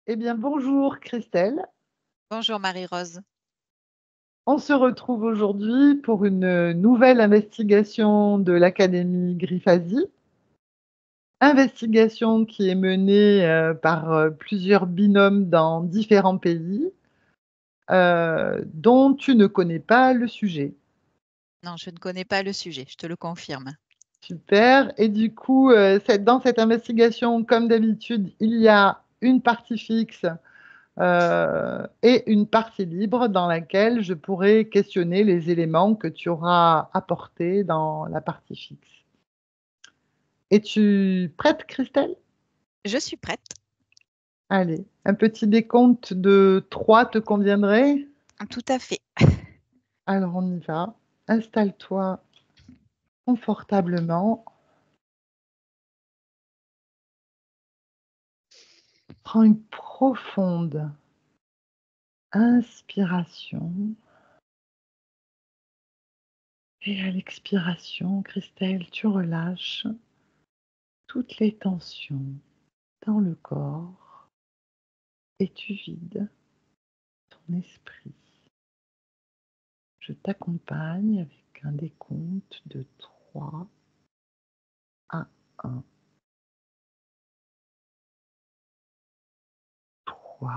Eh bien, bonjour Christelle. Bonjour Marie-Rose. On se retrouve aujourd'hui pour une nouvelle investigation de l'Académie Grifasi. Investigation qui est menée par plusieurs binômes dans différents pays, dont tu ne connais pas le sujet. Non, je ne connais pas le sujet, je te le confirme. Super. Et du coup, dans cette investigation, comme d'habitude, il y a une partie fixe et une partie libre dans laquelle je pourrai questionner les éléments que tu auras apportés dans la partie fixe. Es-tu prête, Christelle? Je suis prête. Allez, un petit décompte de 3 te conviendrait? Tout à fait. Alors on y va. Installe-toi confortablement. Prends une profonde inspiration. Et à l'expiration, Christelle, tu relâches toutes les tensions dans le corps et tu vides ton esprit. Je t'accompagne avec un décompte de 3 à 1. 3.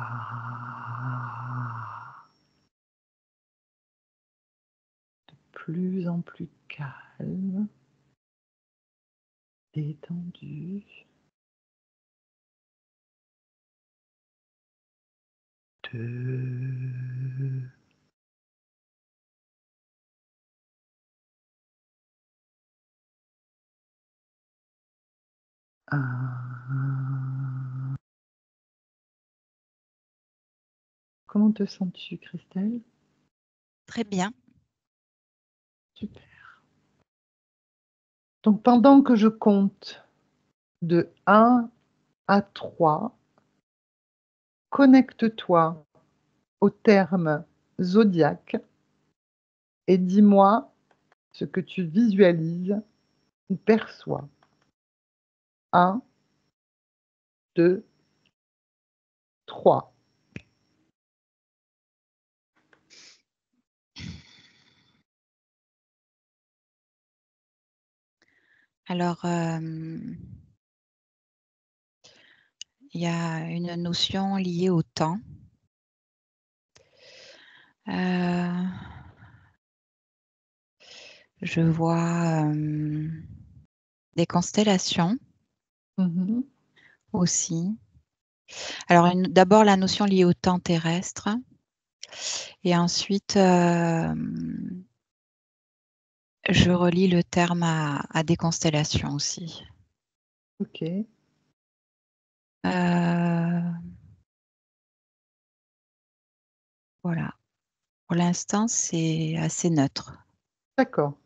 De plus en plus calme, détendu. 2. 1. Comment te sens-tu, Christelle? Très bien. Super. Donc pendant que je compte de 1 à 3, connecte-toi au terme zodiaque et dis-moi ce que tu visualises ou perçois. 1, 2, 3. Alors, il y a une notion liée au temps. Je vois des constellations Mmh. aussi. Alors, d'abord la notion liée au temps terrestre. Et ensuite, je relie le terme à des constellations aussi. OK. Voilà. Pour l'instant, c'est assez neutre. D'accord.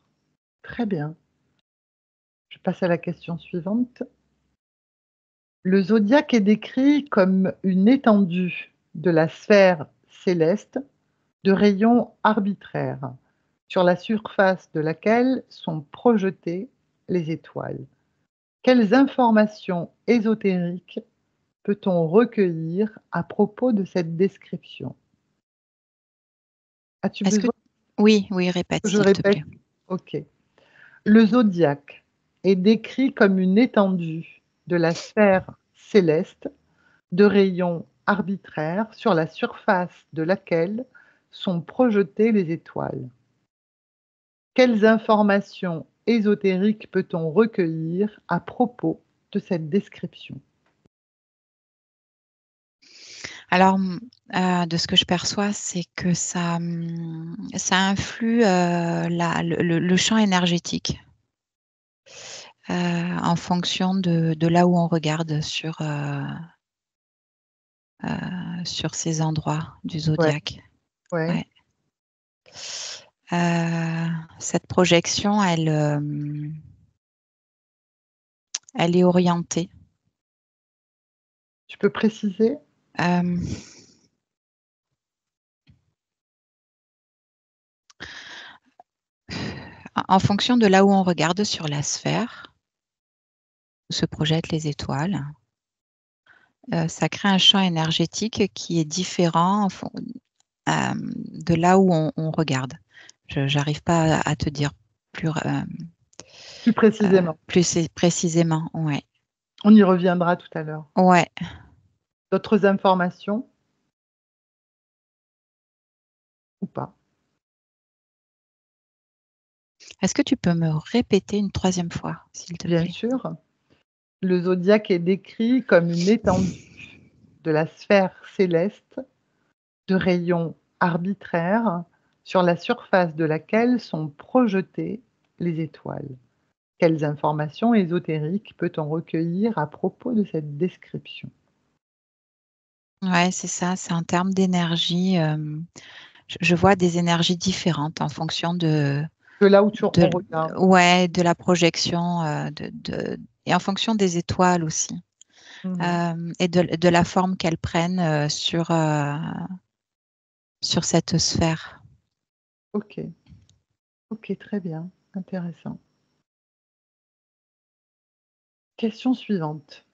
Très bien. Je passe à la question suivante. Le zodiaque est décrit comme une étendue de la sphère céleste de rayons arbitraires, sur la surface de laquelle sont projetées les étoiles. Quelles informations ésotériques peut-on recueillir à propos de cette description? As-tu Est-ce que besoin Oui, répète que je s'il te répète? plaît. OK. Le zodiaque est décrit comme une étendue de la sphère céleste de rayons arbitraires sur la surface de laquelle sont projetées les étoiles. Quelles informations ésotériques peut-on recueillir à propos de cette description? Alors, de ce que je perçois, c'est que ça influe le champ énergétique en fonction de là où on regarde sur ces endroits du Ouais, zodiaque. ouais. Ouais. Cette projection, elle est orientée. Tu peux préciser? En fonction de là où on regarde sur la sphère, où se projettent les étoiles, ça crée un champ énergétique qui est différent de là où on regarde. Je n'arrive pas à te dire plus précisément. plus précisément, ouais. On y reviendra tout à l'heure. Ouais. D'autres informations? Ou pas? Est-ce que tu peux me répéter une 3e fois, s'il te Bien plaît? sûr. Le zodiaque est décrit comme une étendue de la sphère céleste de rayons arbitraires sur la surface de laquelle sont projetées les étoiles. Quelles informations ésotériques peut-on recueillir à propos de cette description? Ouais, c'est ça, c'est en termes d'énergie, je vois des énergies différentes en fonction De là où on regarde. de la projection, et en fonction des étoiles aussi, Mmh. et de la forme qu'elles prennent, sur cette sphère. OK. OK, très bien, intéressant. Question suivante.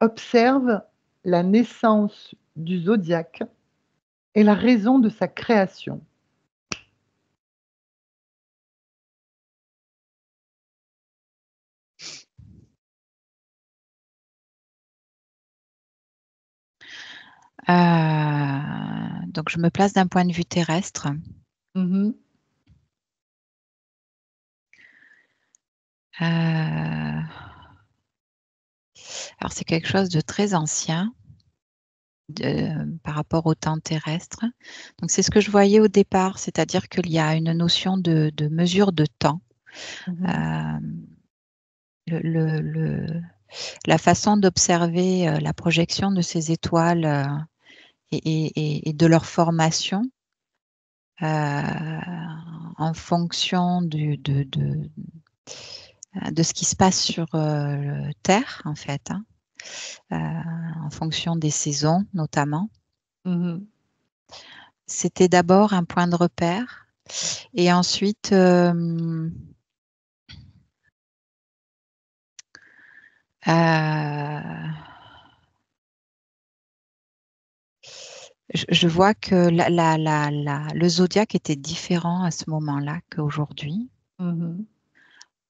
Observe la naissance du zodiaque et la raison de sa création. Donc je me place d'un point de vue terrestre. Mmh. Alors c'est quelque chose de très ancien, par rapport au temps terrestre. Donc c'est ce que je voyais au départ, c'est-à-dire qu'il y a une notion de mesure de temps. Mmh. Hem, la façon d'observer, la projection de ces étoiles, et de leur formation, en fonction de ce qui se passe sur, Terre, en fait, hein, en fonction des saisons notamment. Mmh. C'était d'abord un point de repère et ensuite, je vois que le zodiaque était différent à ce moment-là qu'aujourd'hui, Mmh.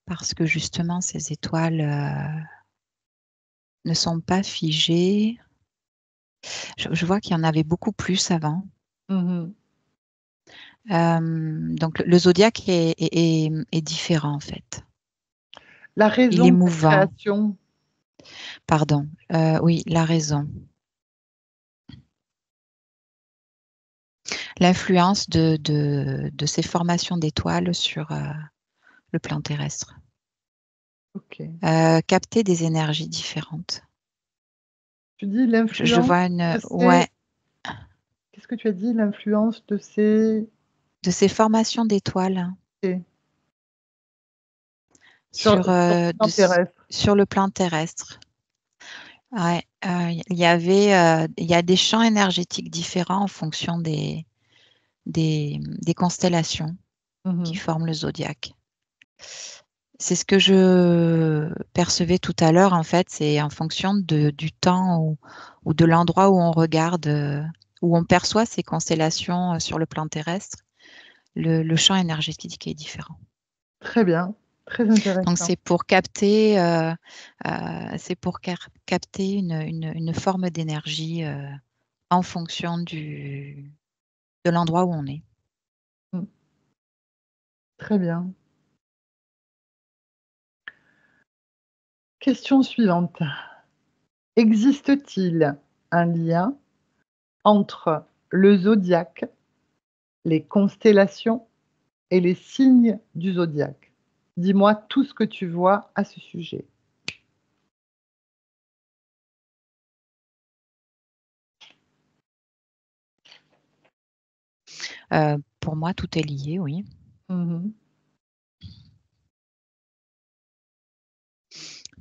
parce que justement ces étoiles, ne sont pas figées. Je vois qu'il y en avait beaucoup plus avant. Mmh. Donc le zodiaque est différent en fait. La Il est raison de sa mouvant. création. Pardon, oui, la raison. L'influence de ces formations d'étoiles sur, le plan terrestre. OK. Capter des énergies différentes. Tu dis Je l'influence vois une de ouais, ces qu'est-ce que tu as dit? L'influence de ces de ces formations d'étoiles ces sur, sur le plan terrestre. sur le plan terrestre. Ouais, il y a des champs énergétiques différents en fonction des constellations qui Mmh. forment le zodiaque. C'est ce que je percevais tout à l'heure, en fait, c'est en fonction du temps ou de l'endroit où on regarde, où on perçoit ces constellations, sur le plan terrestre, le champ énergétique est différent. Très bien, très Donc intéressant. c'est pour capter, capter une forme d'énergie, en fonction de l'endroit où on est. Mmh. Très bien. Question suivante. Existe-t-il un lien entre le zodiaque, les constellations et les signes du zodiaque? Dis-moi tout ce que tu vois à ce sujet. Pour moi, tout est lié, oui. Mmh.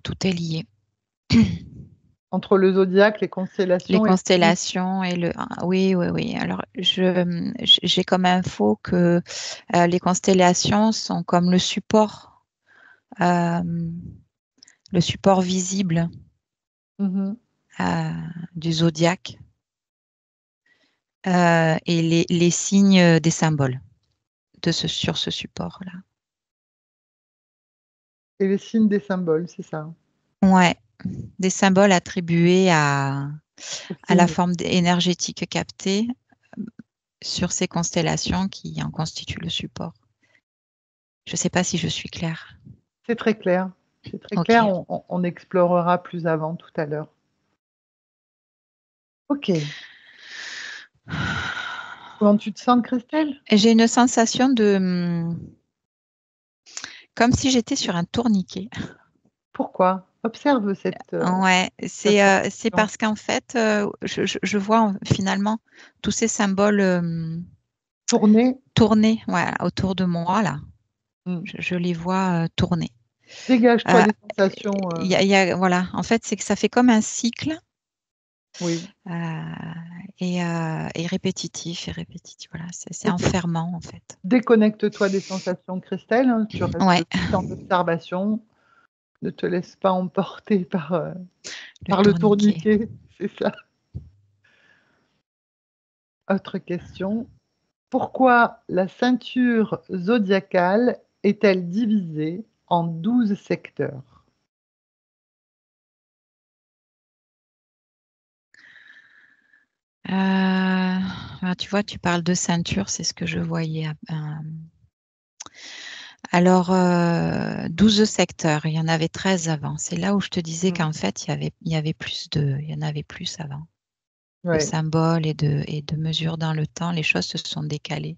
Tout est lié. Entre le zodiaque, les Les constellations et les signes. constellations et oui, oui, oui. Alors j'ai comme info que, les constellations sont comme hem, le support visible, Mmh. du zodiaque et les signes des symboles sur ce support-là. Et les signes des symboles, c'est ça? Ouais, des symboles attribués à la Signe. forme énergétique captée sur ces constellations qui en constituent le support. Je ne sais pas si je suis claire. C'est très clair. C'est très Ok. clair. On explorera plus avant tout à l'heure. Ok. Comment tu te sens, Christelle? J'ai une sensation de comme si j'étais sur un tourniquet. Pourquoi? Observe cette Ouais, c'est sensation. parce qu'en fait, je vois finalement tous ces symboles Tourner. tourner, voilà, autour de moi là. Hmm. Je les vois tourner. Dégage-toi Euh, des sensations. voilà, en fait, c'est que ça fait comme un cycle Oui. et répétitif et répétitif. Voilà, c'est Ok. enfermant en fait. Déconnecte-toi des sensations, Christelle, hein. Tu restes Ouais, juste en observation. Ne te laisse pas emporter le par le tourniquet. tourniquet. C'est ça. Autre question. Pourquoi la ceinture zodiacale est-elle divisée en 12 secteurs? Tu vois, tu parles de ceinture, c'est ce que je voyais. Alors, 12 secteurs, il y en avait 13 avant. C'est là où je te disais Mmh. qu'en fait, il y avait il y en avait plus avant. De Ouais. symboles et de mesures dans le temps, les choses se sont décalées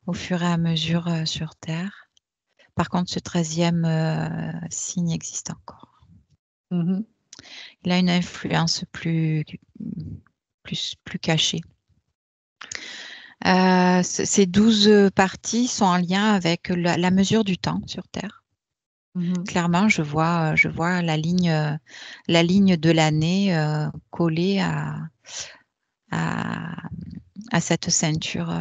au fur et à mesure sur Terre. Par contre, ce 13e signe existe encore. Mmh. Il a une influence plus cachée. Ces 12 parties sont en lien avec la mesure du temps sur Terre. Mmh. Clairement, je vois la ligne de l'année collée à, à cette ceinture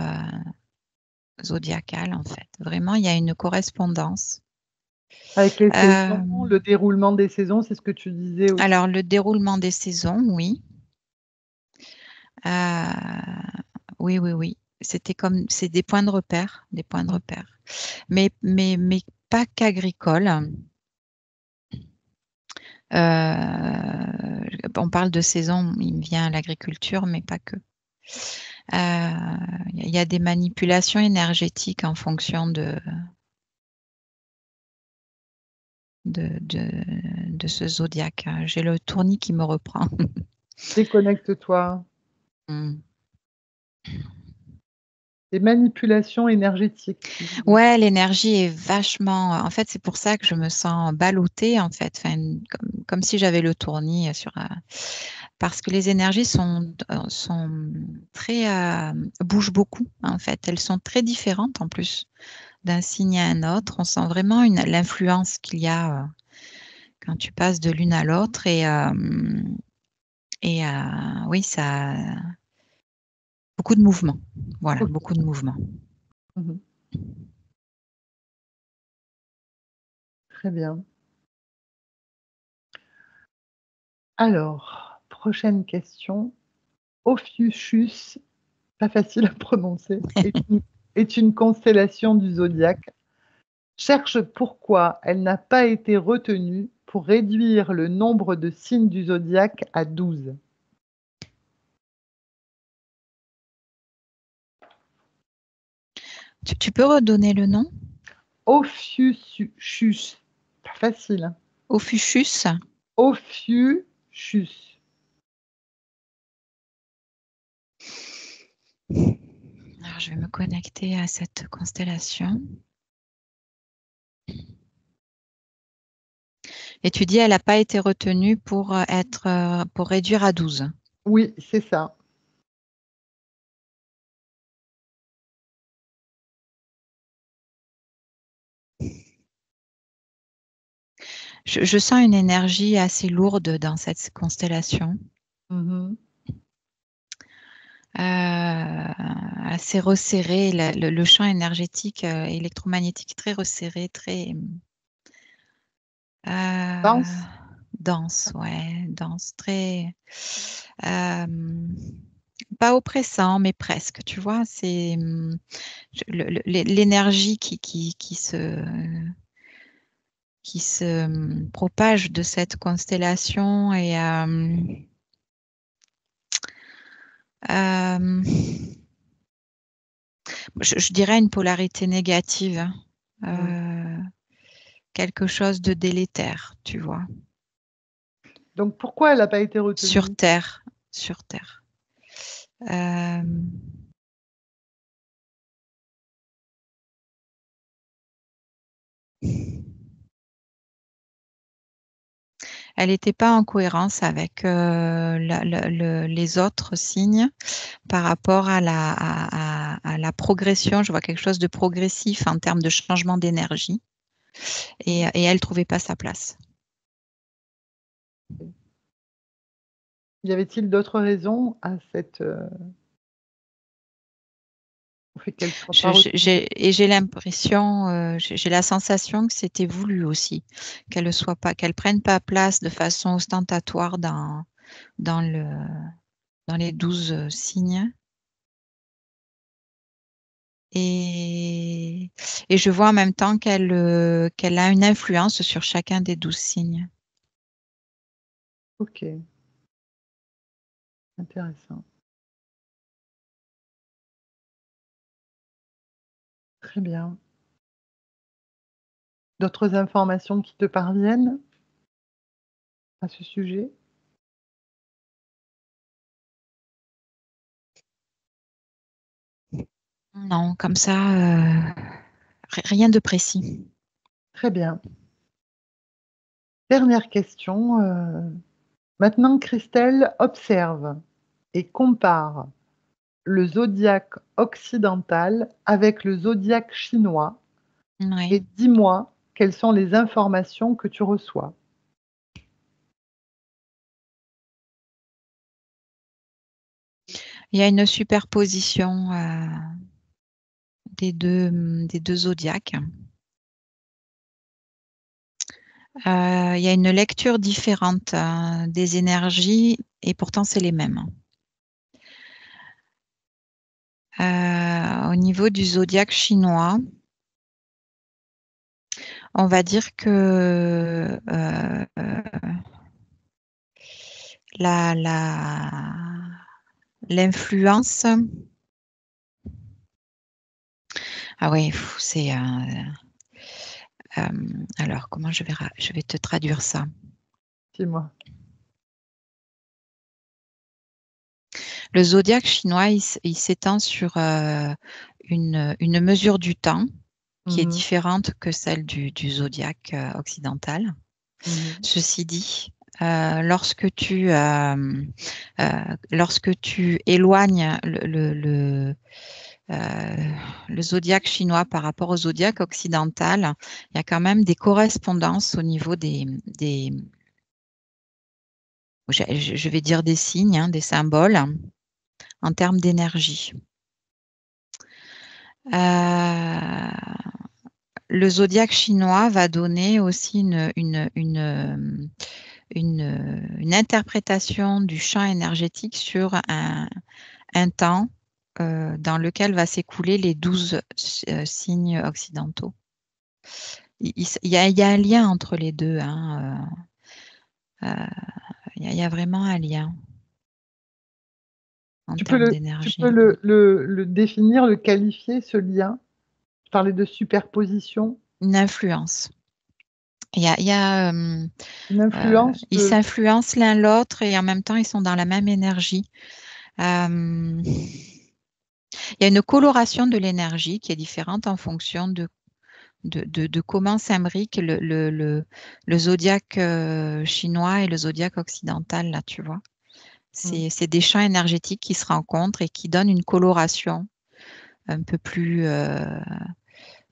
zodiacale, en fait. Vraiment, il y a une correspondance. Avec les Euh, saisons, le déroulement des saisons, c'est ce que tu disais aussi? alors, le déroulement des saisons, oui. Oui, oui, oui. C'est des points de repère, des points de Mmh. repère. Mais pas qu'agricole. On parle de saison, il me vient l'agriculture, mais pas que. Il y a des manipulations énergétiques en fonction de ce zodiaque. J'ai le tournis qui me reprend. Déconnecte-toi. Mm. Des manipulations énergétiques, tu disais. Ouais, l'énergie est vachement. En fait, c'est pour ça que je me sens ballottée, en fait, enfin, comme si j'avais le tournis sur. Parce que les énergies sont très bougent beaucoup, en fait. Elles sont très différentes en plus d'un signe à un autre. On sent vraiment l'influence qu'il y a quand tu passes de l'une à l'autre et oui, ça beaucoup de mouvements. Voilà, OK. beaucoup de mouvements. Mmh. Très bien. Alors, prochaine question. Ophiuchus, pas facile à prononcer, est une constellation du zodiaque. Cherche pourquoi elle n'a pas été retenue pour réduire le nombre de signes du zodiaque à 12. Tu peux redonner le nom? Ophiuchus, pas facile, hein. Ophiuchus. Ophiuchus. Alors, je vais me connecter à cette constellation. Et tu dis, elle n'a pas été retenue pour pour réduire à 12. Oui, c'est ça. Je sens une énergie assez lourde dans cette constellation, Mmh. assez resserrée, le champ énergétique électromagnétique très resserré, très euh, Dense. dense, ouais, dense, très pas oppressant, mais presque, tu vois, c'est l'énergie qui se propage de cette constellation et je dirais une polarité négative, quelque chose de délétère, tu vois. Donc pourquoi elle n'a pas été retenue? Sur Terre, sur Terre. Elle n'était pas en cohérence avec les autres signes par rapport à la progression. Je vois quelque chose de progressif en termes de changement d'énergie et elle ne trouvait pas sa place. Y avait-il d'autres raisons à cette au fait qu'elle soit pas retenue? J'ai l'impression, j'ai la sensation que c'était voulu aussi, qu'elle prenne pas place de façon ostentatoire dans les 12 signes. Et je vois en même temps qu'elle a une influence sur chacun des 12 signes. Ok. Intéressant. Très bien. D'autres informations qui te parviennent à ce sujet? Non, comme ça, rien de précis. Très bien. Dernière question, maintenant Christelle observe et compare le zodiaque occidental avec le zodiaque chinois Ouais. et dis-moi quelles sont les informations que tu reçois? Il y a une superposition, des 2 zodiaques. Il y a une lecture différente, des énergies et pourtant c'est les mêmes. Au niveau du zodiaque chinois, on va dire que, l'influence ah oui, c'est, alors comment je vais te traduire ça? Dis-moi. Le zodiaque chinois, il s'étend sur, une mesure du temps qui est Mmh mh. différente que celle du zodiaque, occidental. Mmh. Ceci dit, lorsque tu éloignes le zodiaque chinois par rapport au zodiaque occidental, il y a quand même des correspondances au niveau je vais dire des signes, hein, des symboles, en termes d'énergie. Le zodiaque chinois va donner aussi une interprétation du champ énergétique sur un temps dans lequel va s'écouler les 12 signes occidentaux. Il y a un lien entre les deux, hein, il y a vraiment un lien en Tu peux termes tu peux d'énergie. le définir, le qualifier, ce lien? Tu parlais de superposition, Une influence. Il y a, une influence ils de s'influencent l'un l'autre et en même temps, ils sont dans la même énergie. Il y a une coloration de l'énergie qui est différente en fonction de comment s'imbrique le zodiaque chinois et le zodiaque occidental, là, tu vois. mmh, C'est des champs énergétiques qui se rencontrent et qui donnent une coloration un peu plus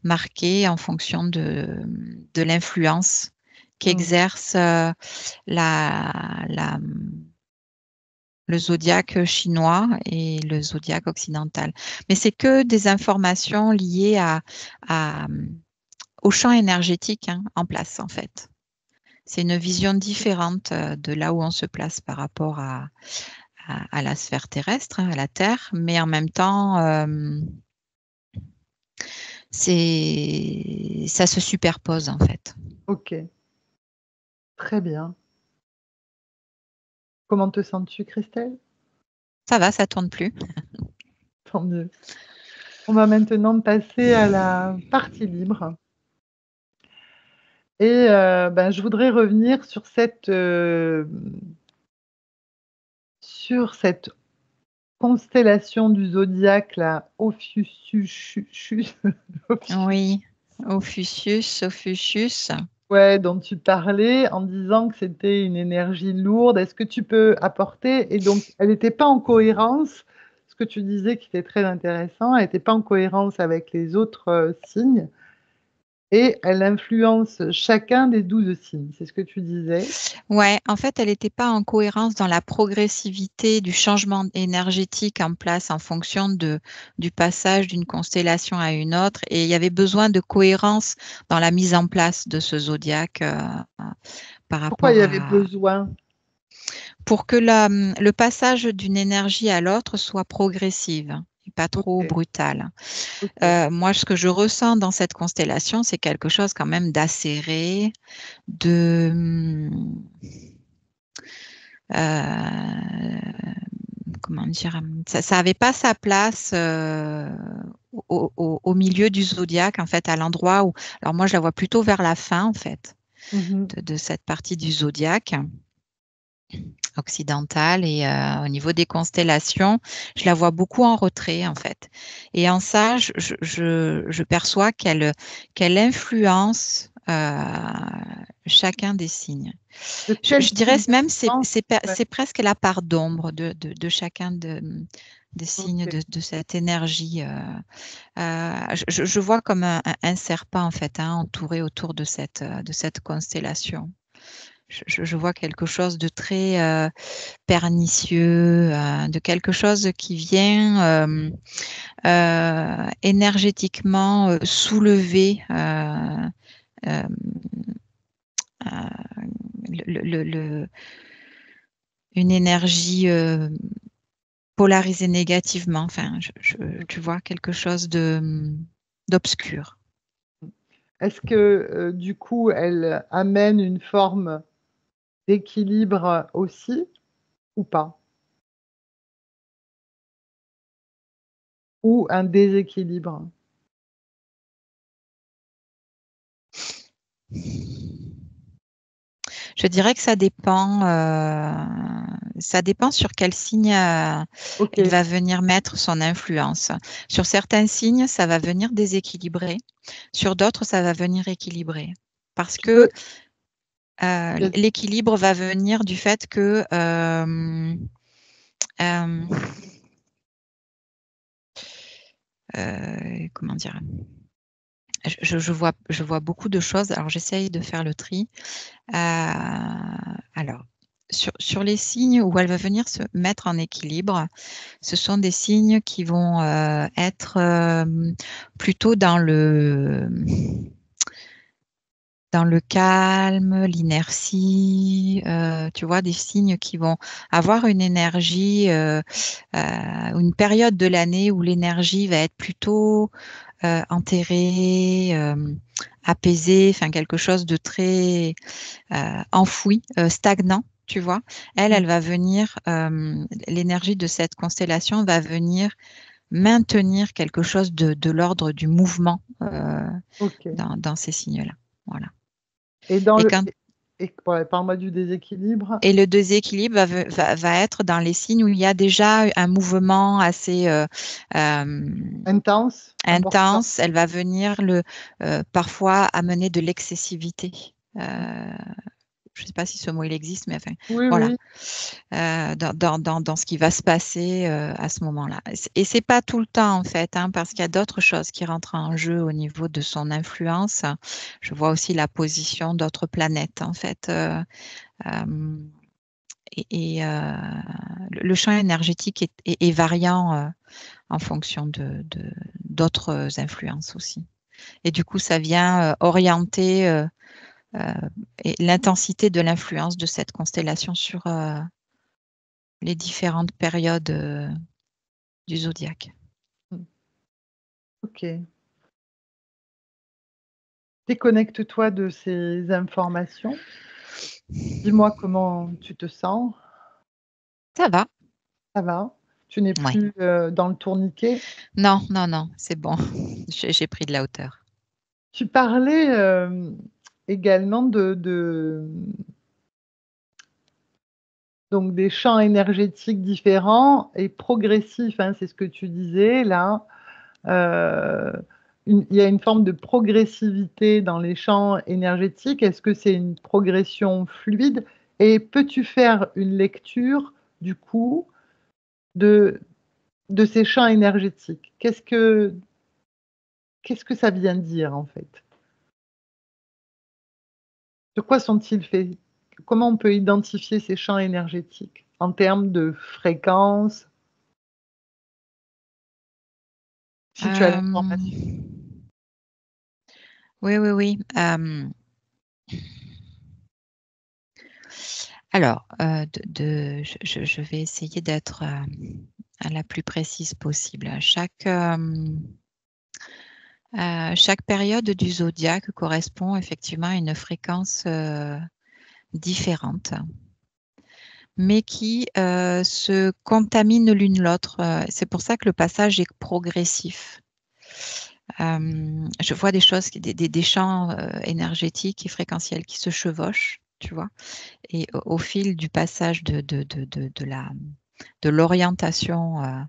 marquée en fonction de l'influence mmh. qu'exerce le zodiaque chinois et le zodiaque occidental. Mais c'est que des informations liées au champ énergétique, hein, en place, en fait. C'est une vision différente de là où on se place par rapport à la sphère terrestre, à la Terre, mais en même temps, ça se superpose en fait. Ok, très bien. Comment te sens-tu, Christelle? Ça va, ça tourne plus. Tant mieux. On va maintenant passer à la partie libre. Et ben, je voudrais revenir sur cette constellation du zodiaque, là, Ophiuchus. Oui, Ophiuchus. Ouais, dont tu parlais en disant que c'était une énergie lourde. Est-ce que tu peux apporter? Et donc, elle n'était pas en cohérence, ce que tu disais qui était très intéressant, elle n'était pas en cohérence avec les autres signes et elle influence chacun des 12 signes. C'est ce que tu disais. Ouais, en fait, elle n'était pas en cohérence dans la progressivité du changement énergétique en place en fonction du passage d'une constellation à une autre. Et il y avait besoin de cohérence dans la mise en place de ce zodiaque par Pourquoi il rapport y avait à... besoin? pour que le passage d'une énergie à l'autre soit progressive et pas trop Ok, brutal. ok. Moi, ce que je ressens dans cette constellation, c'est quelque chose quand même d'acéré, de... comment dire, ça n'avait pas sa place au milieu du zodiaque, en fait, à l'endroit où... Alors moi, je la vois plutôt vers la fin, en fait, Mhm. de cette partie du zodiaque occidentale. Et au niveau des constellations, je la vois beaucoup en retrait, en fait. Et en ça, je perçois qu'elle influence chacun des signes. De quel Je dirais type même d'influence? Ouais, c'est presque la part d'ombre de chacun des signes ok. de cette énergie. Je vois comme un serpent en fait, hein, entouré autour de cette constellation. Je vois quelque chose de très pernicieux, de quelque chose qui vient énergétiquement soulever euh, une énergie polarisée négativement. Enfin, tu vois, quelque chose d'obscur. Est-ce que du coup, elle amène une forme d'équilibre aussi ou pas? Ou un déséquilibre? Je dirais que ça dépend sur quel signe Ok. il va venir mettre son influence. Sur certains signes, ça va venir déséquilibrer. Sur d'autres, ça va venir équilibrer. Parce Tu que peux. l'équilibre va venir du fait que euh, comment dire, je vois beaucoup de choses. Alors, j'essaye de faire le tri. Alors, sur les signes où elle va venir se mettre en équilibre, ce sont des signes qui vont être plutôt dans le calme, l'inertie, tu vois, des signes qui vont avoir une énergie, une période de l'année où l'énergie va être plutôt enterrée, apaisée, enfin quelque chose de très enfoui, stagnant. Tu vois, elle va venir, l'énergie de cette constellation va venir maintenir quelque chose de l'ordre du mouvement Ok. dans ces signes-là. Voilà. Et dans Et le quand ouais, parle-moi du déséquilibre. Et le déséquilibre va être dans les signes où il y a déjà un mouvement assez Intense, important. intense. Elle va venir parfois amener de l'excessivité. Je ne sais pas si ce mot il existe, mais enfin, Oui, voilà, oui. dans ce qui va se passer à ce moment-là. Et c'est pas tout le temps en fait, hein, parce qu'il y a d'autres choses qui rentrent en jeu au niveau de son influence. Je vois aussi la position d'autres planètes en fait. Euh, le champ énergétique est variant en fonction d'autres influences aussi. Et du coup, ça vient orienter et l'intensité de l'influence de cette constellation sur les différentes périodes du zodiaque. Ok. Déconnecte-toi de ces informations. Dis-moi comment tu te sens. Ça va. Ça va? Tu n'es Ouais. plus dans le tourniquet? Non, non, non, c'est bon. J'ai pris de la hauteur. Tu parlais également donc des champs énergétiques différents et progressifs, hein, c'est ce que tu disais là. Il y a une forme de progressivité dans les champs énergétiques. Est-ce que c'est une progression fluide? Et peux-tu faire une lecture, du coup, de ces champs énergétiques? Qu'est-ce que ça vient dire, en fait? De quoi sont-ils faits? Comment on peut identifier ces champs énergétiques en termes de fréquence? Si tu as l'information. Oui, oui, oui. Alors, je vais essayer d'être la plus précise possible. Chaque période du zodiaque correspond effectivement à une fréquence différente, mais qui se contaminent l'une l'autre. C'est pour ça que le passage est progressif. Je vois des choses, des champs énergétiques et fréquentiels qui se chevauchent, tu vois. Et au fil du passage de l'orientation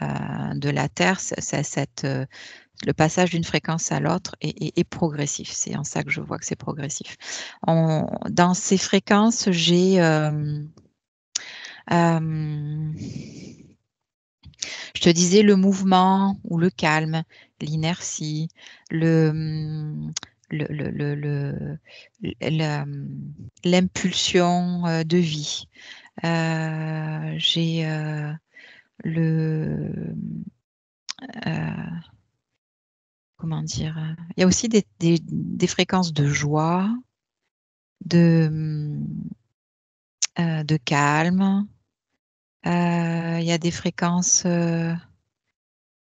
de la Terre, le passage d'une fréquence à l'autre est progressif. C'est en ça que je vois que c'est progressif. Dans ces fréquences, j'ai je te disais le mouvement ou le calme, l'inertie, l'impulsion de vie. J'ai comment dire? Il y a aussi des fréquences de joie, de calme. Il y a des fréquences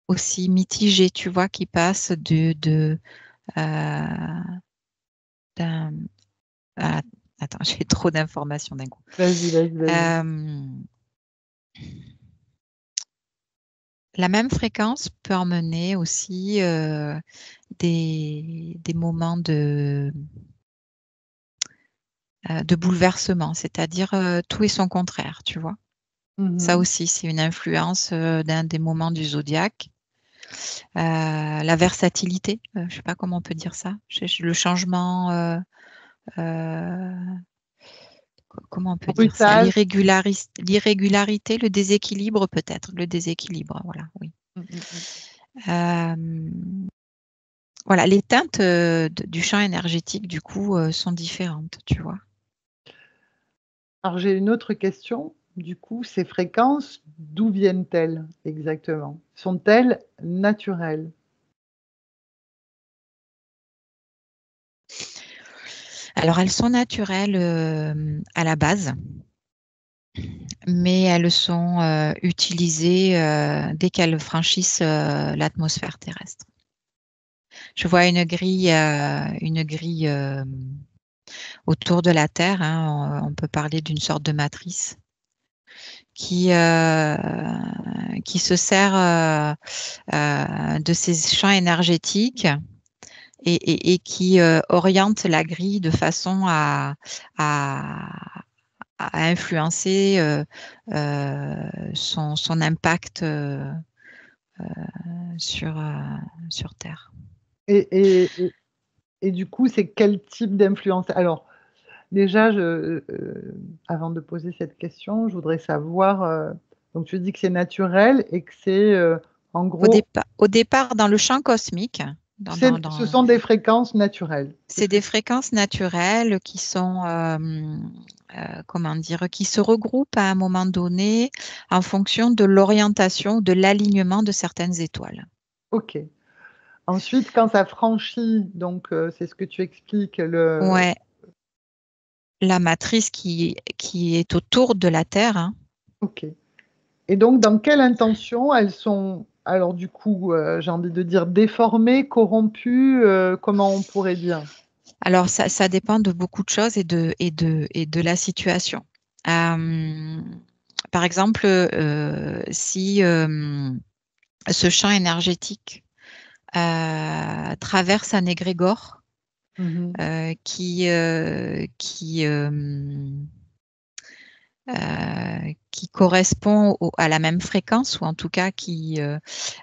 aussi mitigées, tu vois, qui passent d'un... attends, j'ai trop d'informations d'un coup. Vas-y, vas-y, vas-y. La même fréquence peut emmener aussi des moments de bouleversement, c'est-à-dire tout et son contraire, tu vois. Ça Mmh. aussi, c'est une influence d'un des moments du zodiaque. La versatilité, je ne sais pas comment on peut dire ça. Le changement, comment on peut dire ça? Brutal. L'irrégularité, le déséquilibre peut-être. Le déséquilibre, voilà, oui. Voilà, les teintes du champ énergétique, du coup, sont différentes, tu vois. Alors j'ai une autre question. Du coup, ces fréquences, d'où viennent-elles exactement? Sont-elles naturelles? Alors, elles sont naturelles à la base, mais elles sont utilisées dès qu'elles franchissent l'atmosphère terrestre. Je vois une grille autour de la Terre, hein, on peut parler d'une sorte de matrice qui se sert de ces champs énergétiques et qui oriente la grille de façon à influencer son impact sur Terre. Et et et et du coup, c'est quel type d'influence? Alors déjà, avant de poser cette question, je voudrais savoir, donc tu dis que c'est naturel et que c'est, en gros, Au départ, dans le champ cosmique, ce sont des fréquences naturelles. C'est c'est ce que des fréquences naturelles qui sont, comment dire, qui se regroupent à un moment donné en fonction de l'orientation, de l'alignement de certaines étoiles. OK. Ensuite, quand ça franchit, donc c'est ce que tu expliques, Ouais. la matrice qui est autour de la Terre. Hein. Ok. Et donc, dans quelle intention elles sont, alors du coup, j'ai envie de dire déformées, corrompues, comment on pourrait dire? Alors, ça dépend de beaucoup de choses et de la situation. Euh, Par exemple, si ce champ énergétique traverse un égrégore Mhm. qui correspond à la même fréquence ou en tout cas euh, C'est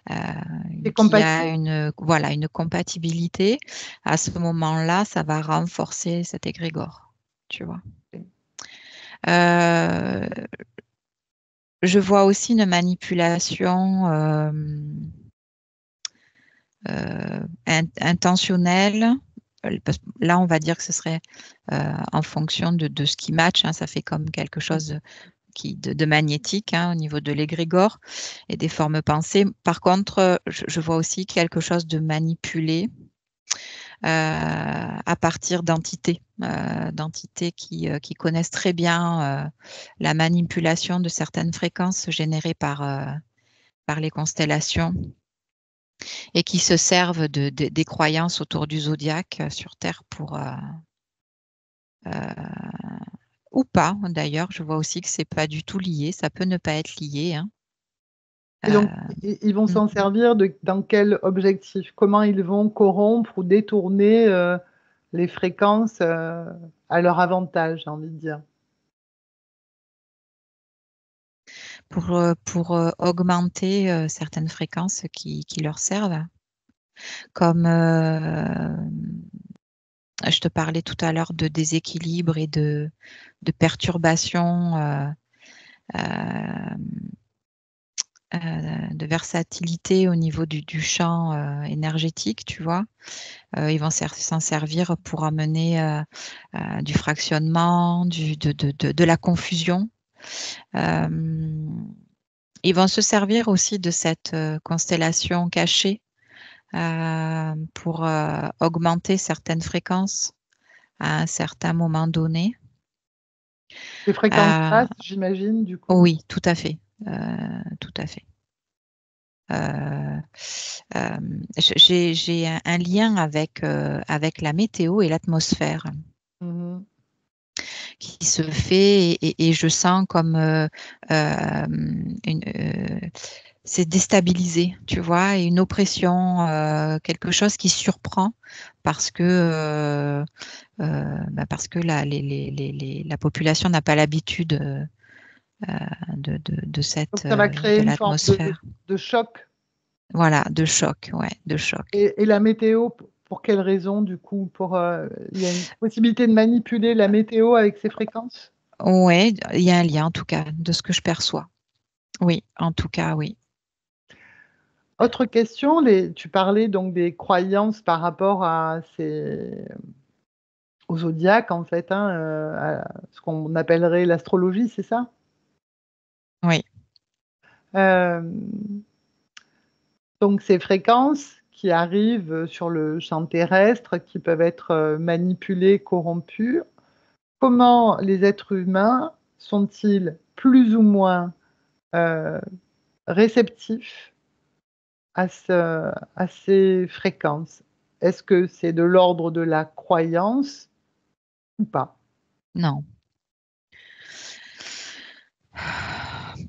qui a compatible. voilà, une compatibilité, à ce moment-là, ça va renforcer cet égrégore, tu vois. Euh, je vois aussi une manipulation intentionnelle. Là, on va dire que ce serait en fonction de ce qui match. Hein, ça fait comme quelque chose de magnétique hein, au niveau de l'égrégore et des formes pensées. Par contre, je vois aussi quelque chose de manipulé à partir d'entités qui connaissent très bien la manipulation de certaines fréquences générées par les constellations et qui se servent des croyances autour du zodiaque sur Terre pour ou pas d'ailleurs. Je vois aussi que c'est pas du tout lié. Ça peut ne pas être lié. Hein. Et donc, ils vont Mm. s'en servir dans quel objectif? Comment ils vont corrompre ou détourner les fréquences à leur avantage, j'ai envie de dire. Pour augmenter certaines fréquences qui leur servent, comme je te parlais tout à l'heure de déséquilibre et de perturbation, de versatilité au niveau du champ énergétique, tu vois. Ils vont s'en servir pour amener du fractionnement, de la confusion. Ils vont se servir aussi de cette constellation cachée pour augmenter certaines fréquences à un certain moment donné. Les fréquences Euh, basses, j'imagine, du coup. oui, tout à fait. Tout à fait. Euh, euh, j'ai un lien avec la météo et l'atmosphère Mhm. qui se fait et je sens comme c'est déstabilisé, tu vois, et une oppression, quelque chose qui surprend parce que parce que la population n'a pas l'habitude Donc, ça va créer de une forme l'atmosphère. de choc. Voilà, de choc, ouais, de choc. Et la météo, pour quelle raison, du coup? Il y a une possibilité de manipuler la météo avec ces fréquences? Ouais, il y a un lien en tout cas de ce que je perçois. Oui, en tout cas, oui. Autre question, tu parlais donc des croyances par rapport au zodiaque, en fait, hein, à ce qu'on appellerait l'astrologie, c'est ça? Oui, Hem, donc ces fréquences qui arrivent sur le champ terrestre, qui peuvent être, manipulées, corrompues, comment les êtres humains sont-ils plus ou moins, heu, réceptifs à ces fréquences? Est-ce que c'est de l'ordre de la croyance ou pas? non.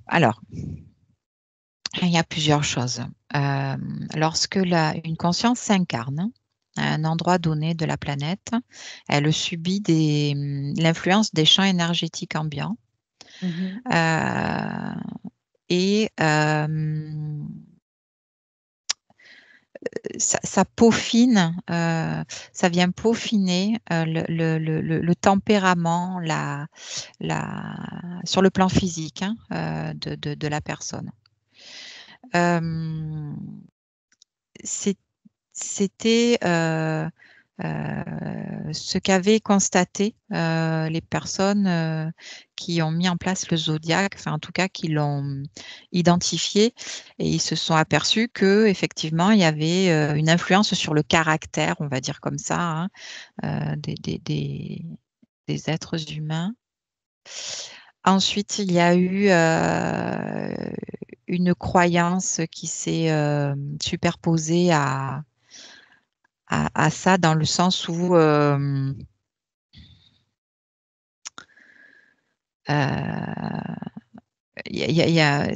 Alors, il y a plusieurs choses. Euh, Lorsque une conscience s'incarne à un endroit donné de la planète, elle subit l'influence des champs énergétiques ambiants. Mmh. Euh, et ça peaufine, ça vient peaufiner le tempérament sur le plan physique hein, de la personne. Euh, c'est- C'était ce qu'avaient constaté les personnes qui ont mis en place le zodiaque, enfin en tout cas qui l'ont identifié, et ils se sont aperçus que effectivement il y avait une influence sur le caractère, on va dire comme ça, hein, des des êtres humains. Ensuite, il y a eu une croyance qui s'est superposée à ça, dans le sens où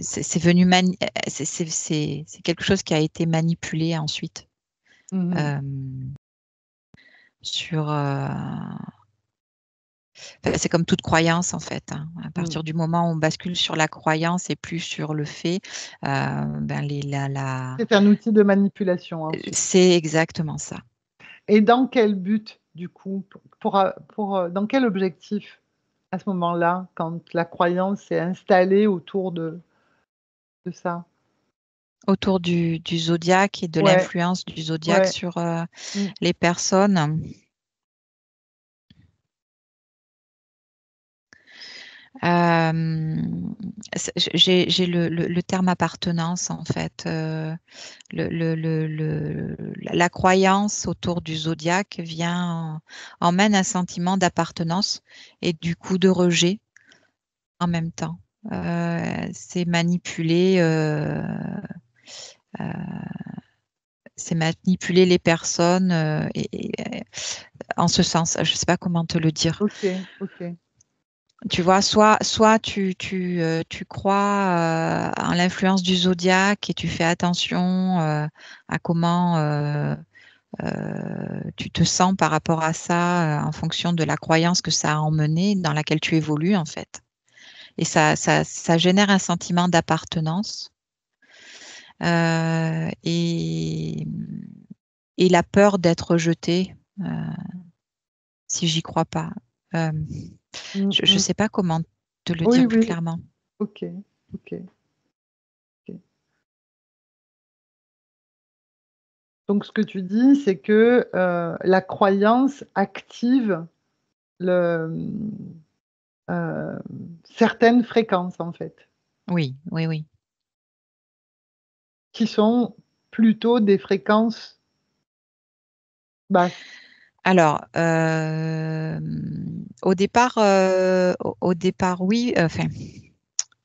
c'est venu c'est quelque chose qui a été manipulé ensuite Mhm. sur enfin, c'est comme toute croyance en fait, hein. À Mhm. partir du moment où on bascule sur la croyance et plus sur le fait, ben C'est un outil de manipulation ensuite. c'est exactement ça. Et dans quel but, du coup? Dans quel objectif, à ce moment-là, quand la croyance s'est installée autour de ça? Autour du zodiaque et de Ouais, l'influence du zodiaque ouais. sur Mmh. les personnes. Euh, j'ai le terme appartenance en fait. La croyance autour du zodiaque emmène un sentiment d'appartenance et du coup de rejet en même temps. C'est manipuler, euh, c'est manipuler les personnes en ce sens. Je ne sais pas comment te le dire. OK, OK. Tu vois, soit tu crois en l'influence du zodiaque et tu fais attention à comment tu te sens par rapport à ça en fonction de la croyance que ça a emmené, dans laquelle tu évolues en fait. Et ça génère un sentiment d'appartenance et la peur d'être rejeté si j'y crois pas. Euh, Mmh je ne mh. sais pas comment te le Oui, dire plus oui. clairement. OK, OK, OK. Donc ce que tu dis, c'est que, la croyance active le, certaines fréquences, en fait, Oui, oui, oui. qui sont plutôt des fréquences basses. Alors, au départ, oui. Enfin,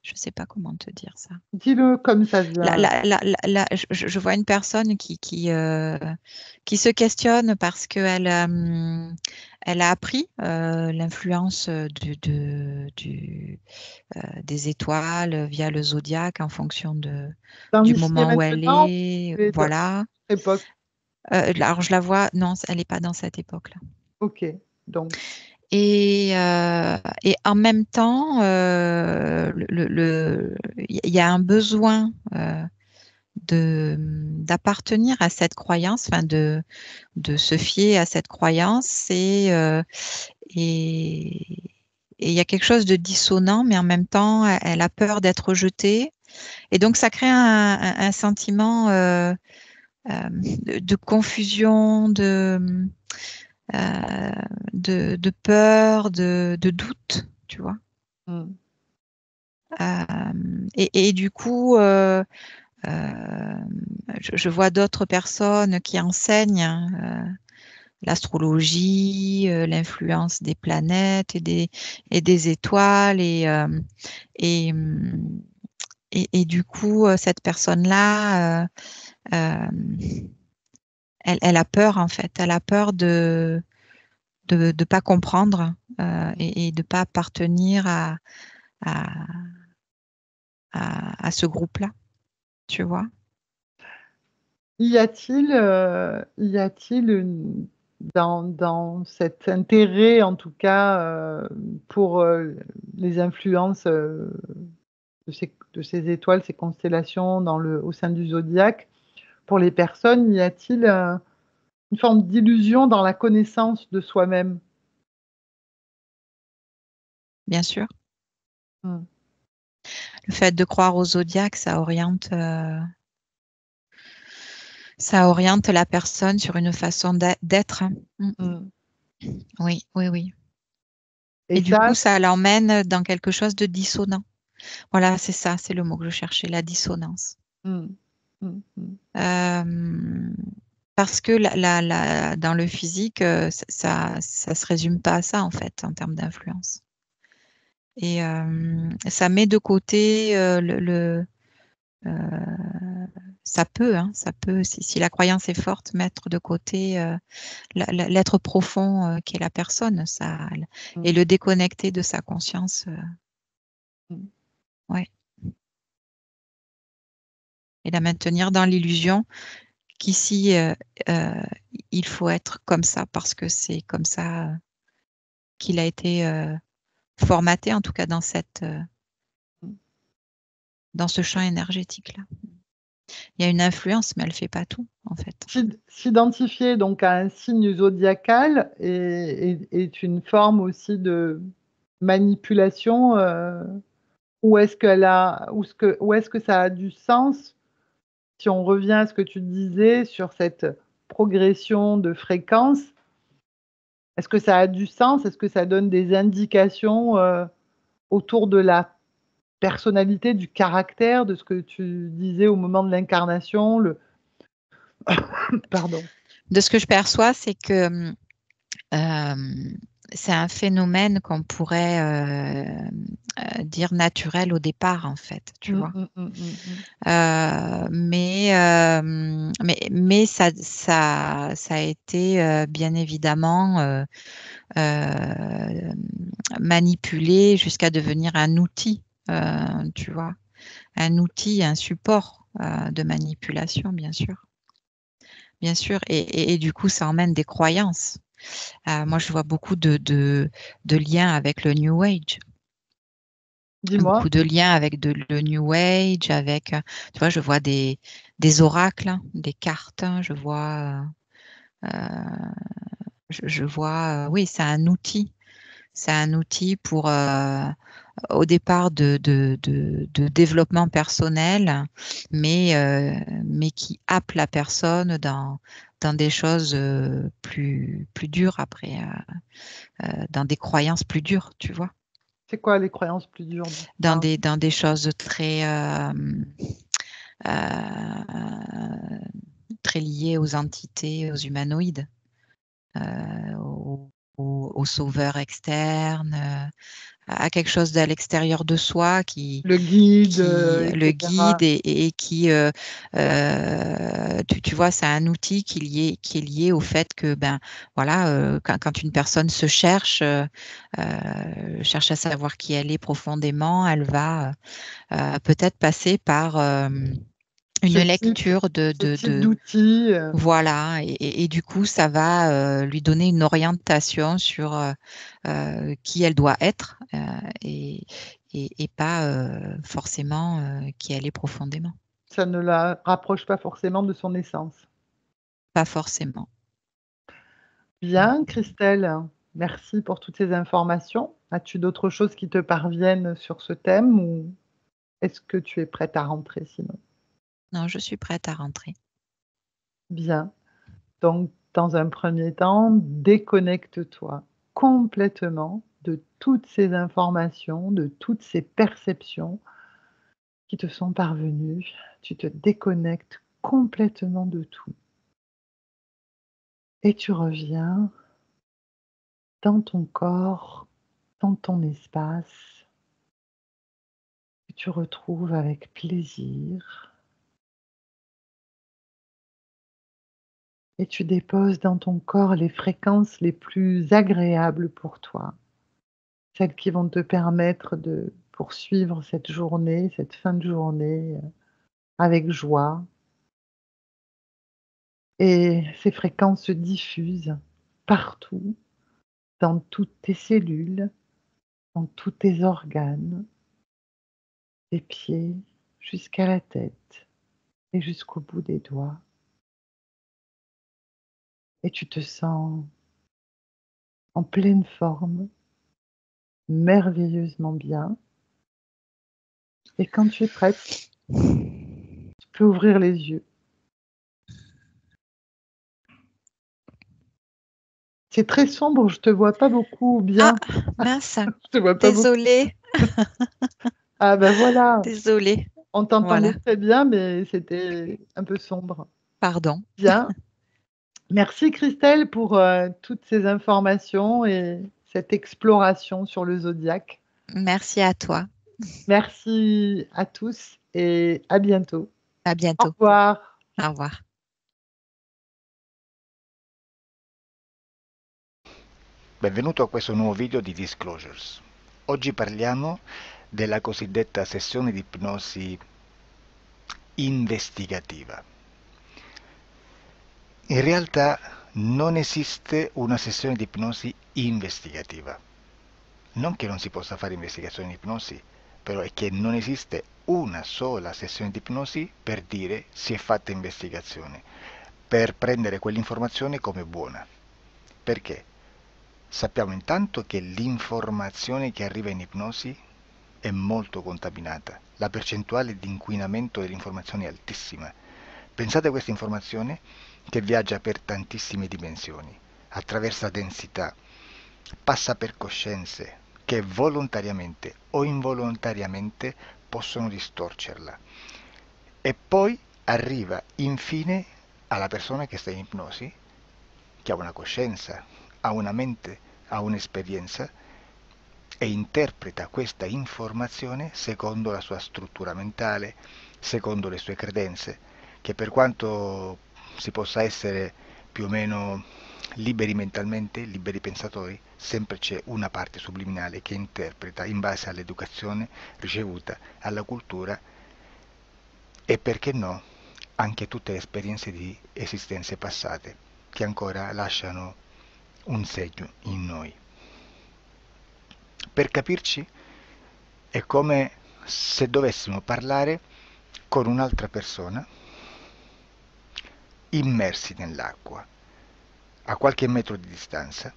je sais pas comment te dire ça. Dis-le comme ça vient. Je vois une personne qui se questionne parce qu'elle elle a appris l'influence des étoiles via le zodiaque en fonction Dans du l'ici et moment où elle maintenant, est. et dans Voilà. époque. Alors, je la vois, non, elle n'est pas dans cette époque-là. OK, donc Et en même temps, il y a un besoin d'appartenir à cette croyance, enfin de se fier à cette croyance et et il y a quelque chose de dissonant, mais en même temps, elle a peur d'être rejetée. Et donc, ça crée un sentiment de confusion, euh, de peur, de doute, tu vois. mmh, Et du coup, euh, je vois d'autres personnes qui enseignent l'astrologie, l'influence des planètes et des étoiles. Et, hum, et du coup, cette personne-là, euh, elle a peur en fait. Elle a peur de pas comprendre et de pas appartenir à, à ce groupe-là, tu vois. y a-t-il une dans cet intérêt, en tout cas, pour, les influences, de ces étoiles, ces constellations au sein du zodiaque, pour les personnes, y a-t-il, une forme d'illusion dans la connaissance de soi-même? Bien sûr. Mmh. Le fait de croire au zodiaque, ça oriente la personne sur une façon d'être. Mm. Mmh. Oui, oui, oui. Et Et du ça coup, ça l'emmène dans quelque chose de dissonant. Voilà, c'est ça, c'est le mot que je cherchais, la dissonance. mmh. Mmh mh. Euh, Parce que dans le physique, ça se résume pas à ça, en fait, en termes d'influence. Et ça met de côté ça peut, si la croyance est forte, mettre de côté l'être profond qu'est la personne, ça, et le déconnecter de sa conscience. Ouais. Et la maintenir dans l'illusion qu'ici, il faut être comme ça parce que c'est comme ça qu'il a été formaté, en tout cas dans ce champ énergétique-là. Il y a une influence, mais elle ne fait pas tout, en fait. S'identifier donc à un signe zodiacal est une forme aussi de manipulation, ou est-ce que ça a du sens? Si on revient à ce que tu disais sur cette progression de fréquence, est-ce que ça a du sens? Est-ce que ça donne des indications, autour de la personnalité, du caractère, de ce que tu disais au moment de l'incarnation, pardon. De ce que je perçois, c'est que c'est un phénomène qu'on pourrait dire naturel au départ, en fait, tu vois. Mais ça a été bien évidemment manipulé jusqu'à devenir un outil, tu vois, un outil, un support de manipulation, bien sûr. Bien sûr, et du coup, ça emmène des croyances. Moi, je vois beaucoup de liens avec le New Age. Dis-moi. Beaucoup de liens avec le New Age, avec, tu vois, je vois des oracles, hein, des cartes, hein, je vois, oui, c'est un outil. C'est un outil pour, au départ, de développement personnel, mais qui happe la personne dans des choses plus dures après, dans des croyances plus dures, tu vois. C'est quoi les croyances plus dures? Dans des choses très liées aux entités, aux humanoïdes, aux sauveurs externes, à quelque chose à l'extérieur de soi Le guide, le etc. guide et qui, tu vois, c'est un outil qui est lié au fait que, ben, voilà, quand une personne se cherche à savoir qui elle est profondément, elle va peut-être passer par une lecture ce type d'outil. Voilà, et du coup, ça va lui donner une orientation sur qui elle doit être et pas forcément qui elle est profondément. Ça ne la rapproche pas forcément de son essence. Pas forcément. Bien, Christelle, merci pour toutes ces informations. As-tu d'autres choses qui te parviennent sur ce thème ou est-ce que tu es prête à rentrer sinon? Non, je suis prête à rentrer. Bien. Donc, dans un premier temps, déconnecte-toi complètement de toutes ces informations, de toutes ces perceptions qui te sont parvenues. Tu te déconnectes complètement de tout. Et tu reviens dans ton corps, dans ton espace, que tu retrouves avec plaisir. Et tu déposes dans ton corps les fréquences les plus agréables pour toi, celles qui vont te permettre de poursuivre cette journée, cette fin de journée, avec joie. Et ces fréquences se diffusent partout, dans toutes tes cellules, dans tous tes organes, des pieds jusqu'à la tête et jusqu'au bout des doigts. Et tu te sens en pleine forme, merveilleusement bien. Et quand tu es prête, tu peux ouvrir les yeux. C'est très sombre, je te vois pas beaucoup Ah, bien. mince, Je te vois pas beaucoup. désolée, Ah ben voilà, désolée. on t'entendait Voilà, très bien, mais c'était un peu sombre. pardon. Bien, Merci Christelle pour toutes ces informations et cette exploration sur le zodiaque. Merci à toi. Merci à tous et à bientôt. À Au bientôt. revoir. Au revoir. Benvenuto a questo nuovo video di Disclosures. Oggi parliamo della cosiddetta sessione di ipnosi investigativa. In realtà non esiste una sessione di ipnosi investigativa. Non che non si possa fare investigazione di ipnosi, però è che non esiste una sola sessione di ipnosi per dire si è fatta investigazione, per prendere quell'informazione come buona. Perché? Sappiamo intanto che l'informazione che arriva in ipnosi è molto contaminata. La percentuale di inquinamento dell'informazione è altissima. Pensate a questa informazione che viaggia per tantissime dimensioni, attraversa densità, passa per coscienze che volontariamente o involontariamente possono distorcerla. E poi arriva infine alla persona che sta in ipnosi, che ha una coscienza, ha una mente, ha un'esperienza e interpreta questa informazione secondo la sua struttura mentale, secondo le sue credenze, che per quanto si possa essere più o meno liberi mentalmente, liberi pensatori, sempre c'è una parte subliminale che interpreta in base all'educazione ricevuta, alla cultura e perché no, anche tutte le esperienze di esistenze passate che ancora lasciano un segno in noi. Per capirci, è come se dovessimo parlare con un'altra persona immersi nell'acqua, a qualche metro di distanza,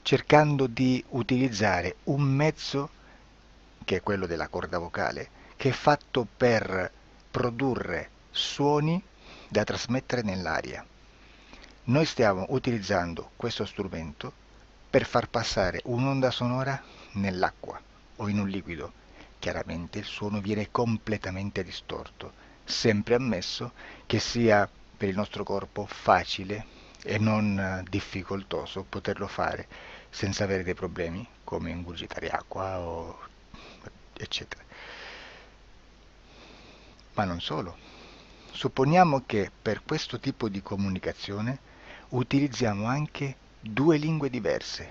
cercando di utilizzare un mezzo, che è quello della corda vocale, che è fatto per produrre suoni da trasmettere nell'aria. Noi stiamo utilizzando questo strumento per far passare un'onda sonora nell'acqua o in un liquido. Chiaramente il suono viene completamente distorto, sempre ammesso che sia per il nostro corpo facile e non difficoltoso poterlo fare senza avere dei problemi come ingurgitare acqua o eccetera. Ma non solo. Supponiamo che per questo tipo di comunicazione utilizziamo anche due lingue diverse,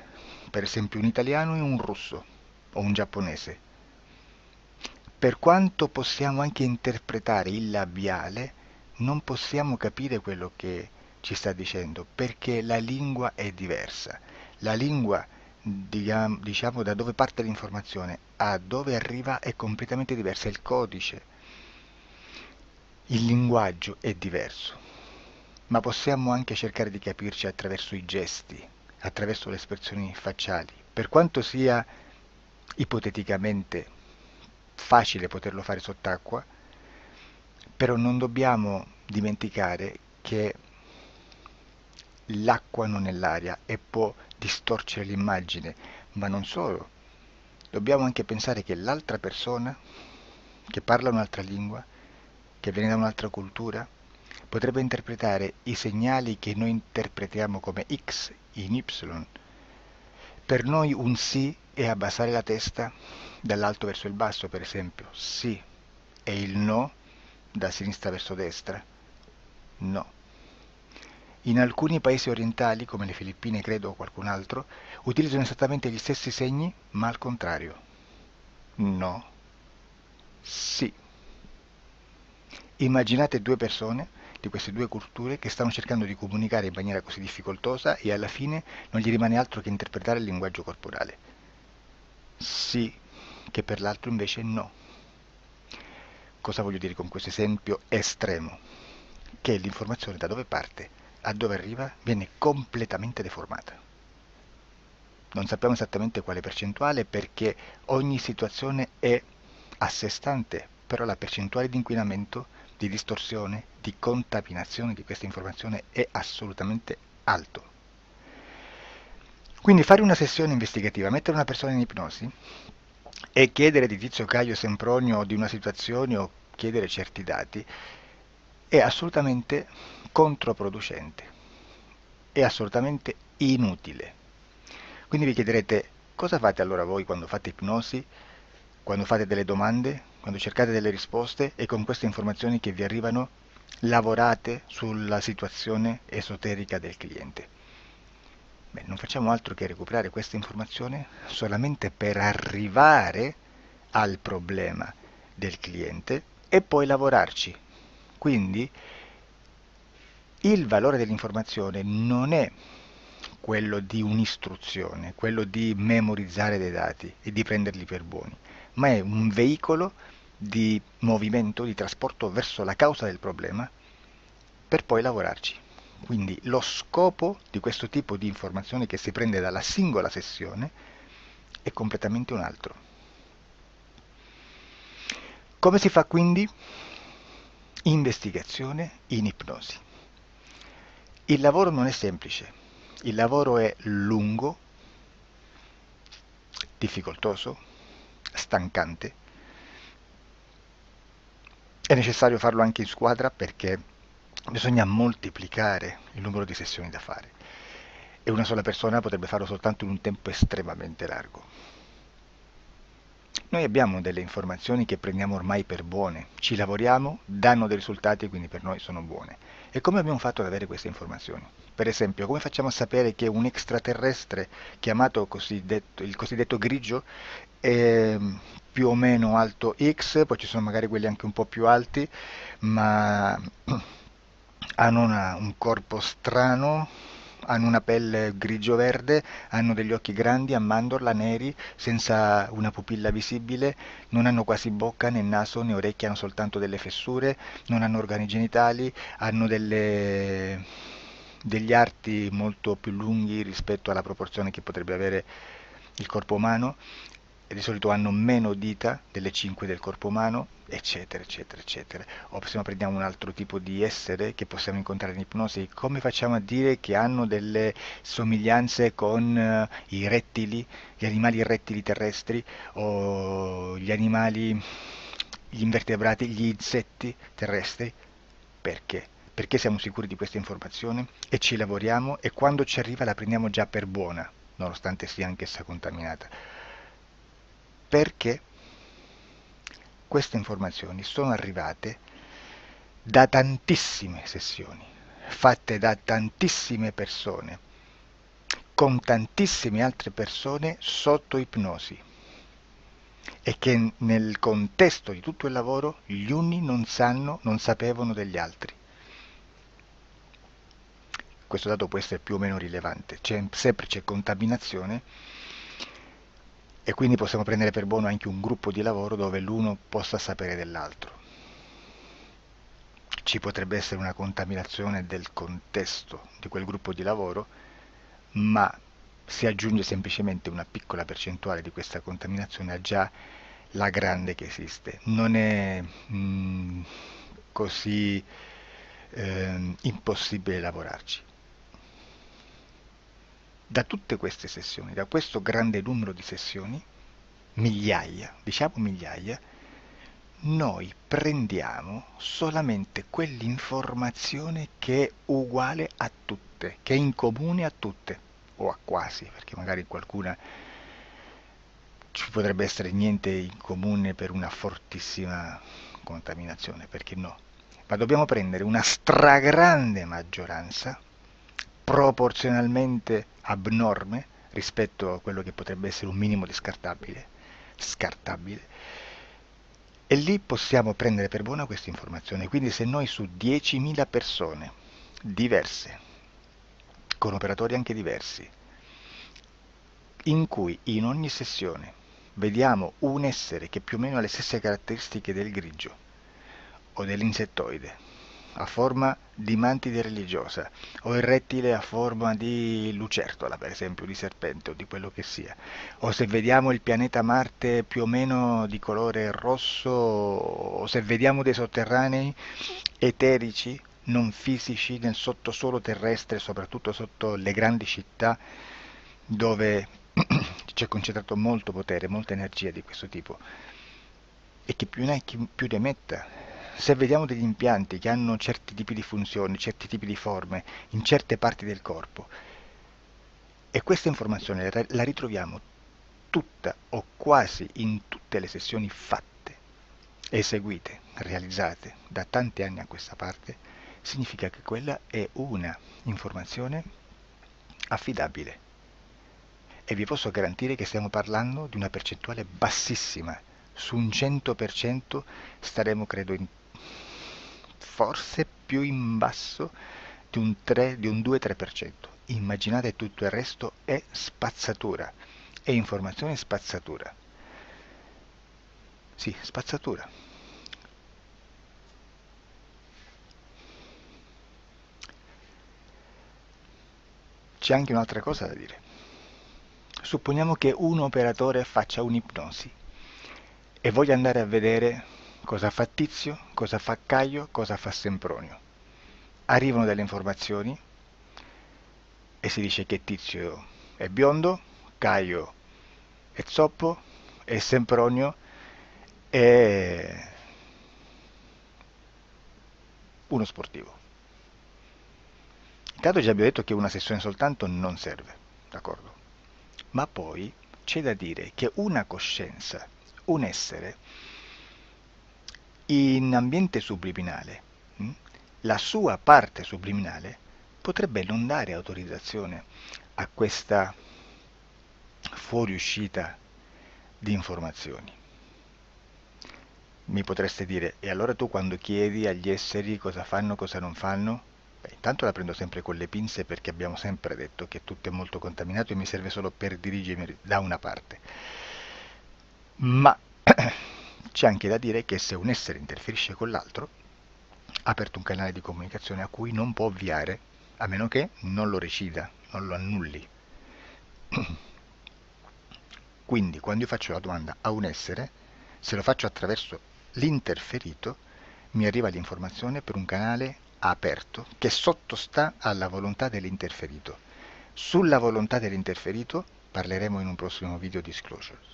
per esempio un italiano e un russo o un giapponese. Per quanto possiamo anche interpretare il labiale, non possiamo capire quello che ci sta dicendo, perché la lingua è diversa. La lingua, diciamo, da dove parte l'informazione a dove arriva è completamente diversa, il codice, il linguaggio è diverso, ma possiamo anche cercare di capirci attraverso i gesti, attraverso le espressioni facciali. Per quanto sia ipoteticamente facile poterlo fare sott'acqua, però non dobbiamo dimenticare che l'acqua non è l'aria e può distorcere l'immagine, ma non solo. Dobbiamo anche pensare che l'altra persona, che parla un'altra lingua, che viene da un'altra cultura, potrebbe interpretare i segnali che noi interpretiamo come X in Y. Per noi un sì è abbassare la testa dall'alto verso il basso, per esempio, sì, e il no da sinistra verso destra, no. In alcuni paesi orientali, come le Filippine credo o qualcun altro, utilizzano esattamente gli stessi segni, ma al contrario. No, sì. Immaginate due persone di queste due culture che stanno cercando di comunicare in maniera così difficoltosa e alla fine non gli rimane altro che interpretare il linguaggio corporale. Sì, che per l'altro invece no. Cosa voglio dire con questo esempio estremo? Che l'informazione da dove parte a dove arriva viene completamente deformata. Non sappiamo esattamente quale percentuale perché ogni situazione è a sé stante, però la percentuale di inquinamento, di distorsione, di contaminazione di questa informazione è assolutamente alto. Quindi fare una sessione investigativa, mettere una persona in ipnosi e chiedere di Tizio Caio Sempronio di una situazione o chiedere certi dati è assolutamente controproducente. è assolutamente inutile. Quindi vi chiederete, cosa fate allora voi quando fate ipnosi, quando fate delle domande, quando cercate delle risposte e con queste informazioni che vi arrivano lavorate sulla situazione esoterica del cliente? Beh, non facciamo altro che recuperare questa informazione solamente per arrivare al problema del cliente e poi lavorarci. Quindi il valore dell'informazione non è quello di un'istruzione, quello di memorizzare dei dati e di prenderli per buoni, ma è un veicolo di movimento, di trasporto verso la causa del problema per poi lavorarci. Quindi lo scopo di questo tipo di informazione che si prende dalla singola sessione è completamente un altro. Come si fa quindi? Investigazione in ipnosi. Il lavoro non è semplice, il lavoro è lungo, difficoltoso, stancante. È necessario farlo anche in squadra perché bisogna moltiplicare il numero di sessioni da fare e una sola persona potrebbe farlo soltanto in un tempo estremamente largo. Noi abbiamo delle informazioni che prendiamo ormai per buone, ci lavoriamo, danno dei risultati e quindi per noi sono buone. E come abbiamo fatto ad avere queste informazioni? Per esempio, come facciamo a sapere che un extraterrestre chiamato il cosiddetto grigio è più o meno alto X, poi ci sono magari quelli anche un po' più alti, ma hanno un corpo strano, hanno una pelle grigio-verde, hanno degli occhi grandi a mandorla neri, senza una pupilla visibile, non hanno quasi bocca né naso né orecchie, hanno soltanto delle fessure, non hanno organi genitali, hanno degli arti molto più lunghi rispetto alla proporzione che potrebbe avere il corpo umano, e di solito hanno meno dita delle 5 del corpo umano, eccetera, eccetera, eccetera. O se no prendiamo un altro tipo di essere che possiamo incontrare in ipnosi, come facciamo a dire che hanno delle somiglianze con i rettili, gli animali rettili terrestri o gli invertebrati, gli insetti terrestri? Perché? Perché siamo sicuri di questa informazione e ci lavoriamo e quando ci arriva la prendiamo già per buona, nonostante sia anch'essa contaminata. Perché queste informazioni sono arrivate da tantissime sessioni, fatte da tantissime persone, con tantissime altre persone sotto ipnosi, e che nel contesto di tutto il lavoro gli uni non sapevano degli altri. Questo dato può essere più o meno rilevante, sempre c'è contaminazione e quindi possiamo prendere per buono anche un gruppo di lavoro dove l'uno possa sapere dell'altro. Ci potrebbe essere una contaminazione del contesto di quel gruppo di lavoro, ma si aggiunge semplicemente una piccola percentuale di questa contaminazione a già la grande che esiste. Non è così impossibile lavorarci. Da tutte queste sessioni, da questo grande numero di sessioni, migliaia, diciamo migliaia, noi prendiamo solamente quell'informazione che è uguale a tutte, che è in comune a tutte, o a quasi, perché magari qualcuna ci potrebbe essere niente in comune per una fortissima contaminazione, perché no? Ma dobbiamo prendere una stragrande maggioranza, proporzionalmente abnorme rispetto a quello che potrebbe essere un minimo di scartabile, e lì possiamo prendere per buona questa informazione. Quindi se noi su 10.000 persone diverse, con operatori anche diversi, in cui in ogni sessione vediamo un essere che più o meno ha le stesse caratteristiche del grigio o dell'insettoide, a forma di mantide religiosa, o il rettile a forma di lucertola, per esempio, di serpente o di quello che sia, o se vediamo il pianeta Marte più o meno di colore rosso, o se vediamo dei sotterranei eterici, non fisici, nel sottosuolo terrestre, soprattutto sotto le grandi città, dove c'è concentrato molto potere, molta energia di questo tipo, e che più ne hai più ne metta, se vediamo degli impianti che hanno certi tipi di funzioni, certi tipi di forme in certe parti del corpo, e questa informazione la ritroviamo tutta o quasi in tutte le sessioni fatte, eseguite, realizzate da tanti anni a questa parte, significa che quella è una informazione affidabile. E vi posso garantire che stiamo parlando di una percentuale bassissima. Su un 100% staremo, credo, forse più in basso di un 2-3%. Immaginate, tutto il resto è spazzatura, è informazione spazzatura. Sì, spazzatura. C'è anche un'altra cosa da dire. Supponiamo che un operatore faccia un'ipnosi e voglia andare a vedere cosa fa Tizio, cosa fa Caio, cosa fa Sempronio. Arrivano delle informazioni e si dice che Tizio è biondo, Caio è zoppo e Sempronio è uno sportivo. Intanto già abbiamo detto che una sessione soltanto non serve, d'accordo? Ma poi c'è da dire che una coscienza, un essere, in ambiente subliminale, la sua parte subliminale potrebbe non dare autorizzazione a questa fuoriuscita di informazioni. Mi potreste dire, e allora tu quando chiedi agli esseri cosa fanno, cosa non fanno? Beh, intanto la prendo sempre con le pinze perché abbiamo sempre detto che tutto è molto contaminato e mi serve solo per dirigermi da una parte. Ma c'è anche da dire che se un essere interferisce con l'altro, ha aperto un canale di comunicazione a cui non può ovviare, a meno che non lo recida, non lo annulli. Quindi quando io faccio la domanda a un essere, se lo faccio attraverso l'interferito, mi arriva l'informazione per un canale aperto che sottostà alla volontà dell'interferito. Sulla volontà dell'interferito parleremo in un prossimo video disclosures.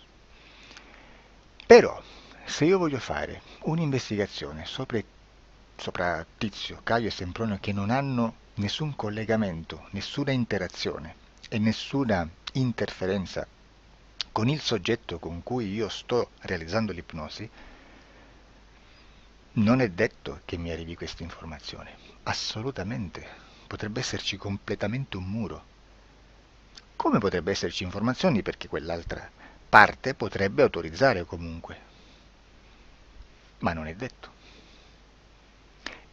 Però, se io voglio fare un'investigazione sopra Tizio, Caio e Sempronio che non hanno nessun collegamento, nessuna interazione e nessuna interferenza con il soggetto con cui io sto realizzando l'ipnosi, non è detto che mi arrivi questa informazione. Assolutamente. Potrebbe esserci completamente un muro. Come potrebbe esserci informazioni perché quell'altra parte potrebbe autorizzare comunque. Ma non è detto.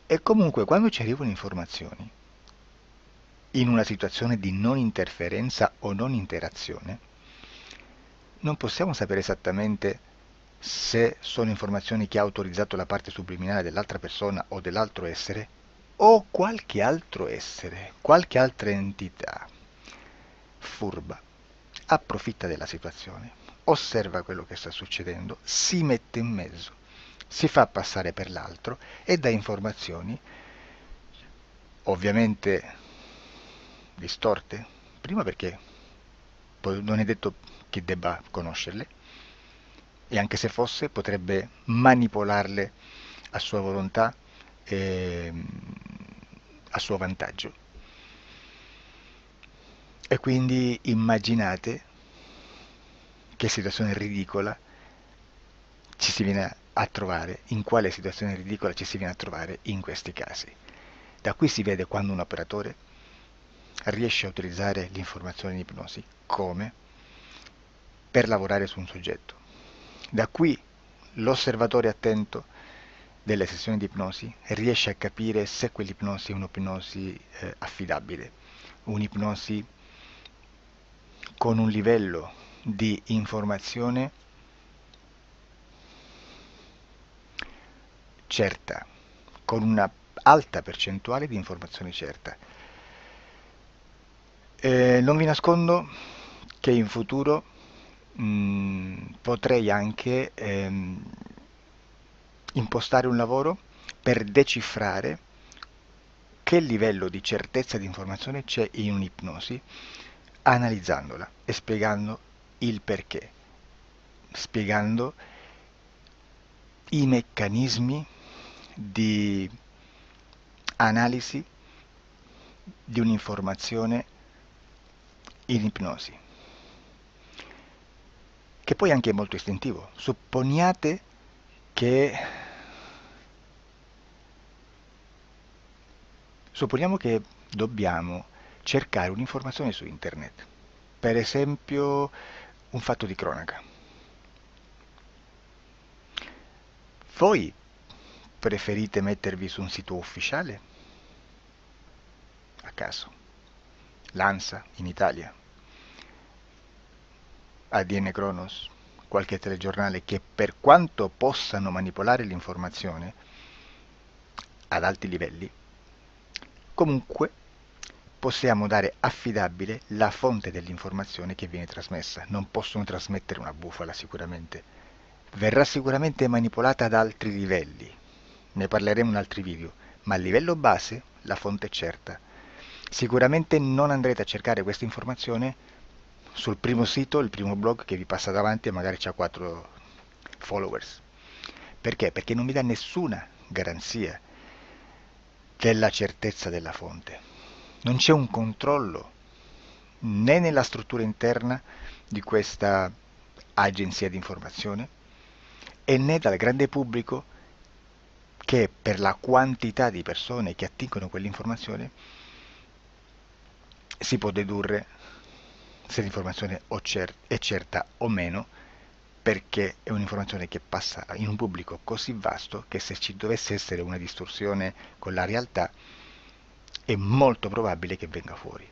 E comunque quando ci arrivano informazioni, in una situazione di non interferenza o non interazione, non possiamo sapere esattamente se sono informazioni che ha autorizzato la parte subliminale dell'altra persona o dell'altro essere, o qualche altro essere, qualche altra entità furba, approfitta della situazione, osserva quello che sta succedendo, si mette in mezzo, si fa passare per l'altro e dà informazioni, ovviamente distorte, prima perché non è detto che debba conoscerle, e anche se fosse potrebbe manipolarle a sua volontà e a suo vantaggio. E quindi immaginate che situazione ridicola ci si viene a trovare, in quale situazione ridicola ci si viene a trovare in questi casi. Da qui si vede quando un operatore riesce a utilizzare l'informazione in ipnosi come per lavorare su un soggetto. Da qui l'osservatore attento delle sessioni di ipnosi riesce a capire se quell'ipnosi è un'ipnosi affidabile, un'ipnosi con un livello di informazione certa, con una alta percentuale di informazione certa. Non vi nascondo che in futuro potrei anche impostare un lavoro per decifrare che livello di certezza di informazione c'è in un'ipnosi, analizzandola e spiegando il perché, spiegando i meccanismi di analisi di un'informazione in ipnosi, che poi anche è molto istintivo. Supponiamo che dobbiamo cercare un'informazione su internet, per esempio un fatto di cronaca. Voi preferite mettervi su un sito ufficiale? A caso. L'ANSA in Italia, ADN Kronos, qualche telegiornale che, per quanto possano manipolare l'informazione ad alti livelli, comunque possiamo dare affidabile la fonte dell'informazione che viene trasmessa. Non possono trasmettere una bufala sicuramente. Verrà sicuramente manipolata ad altri livelli. Ne parleremo in altri video, ma a livello base la fonte è certa. Sicuramente non andrete a cercare questa informazione sul primo sito, il primo blog che vi passa davanti e magari ha 4 followers. Perché? Perché non vi dà nessuna garanzia della certezza della fonte. Non c'è un controllo né nella struttura interna di questa agenzia di informazione e né dal grande pubblico, che per la quantità di persone che attingono quell'informazione si può dedurre se l'informazione è certa o meno, perché è un'informazione che passa in un pubblico così vasto che se ci dovesse essere una distorsione con la realtà è molto probabile che venga fuori.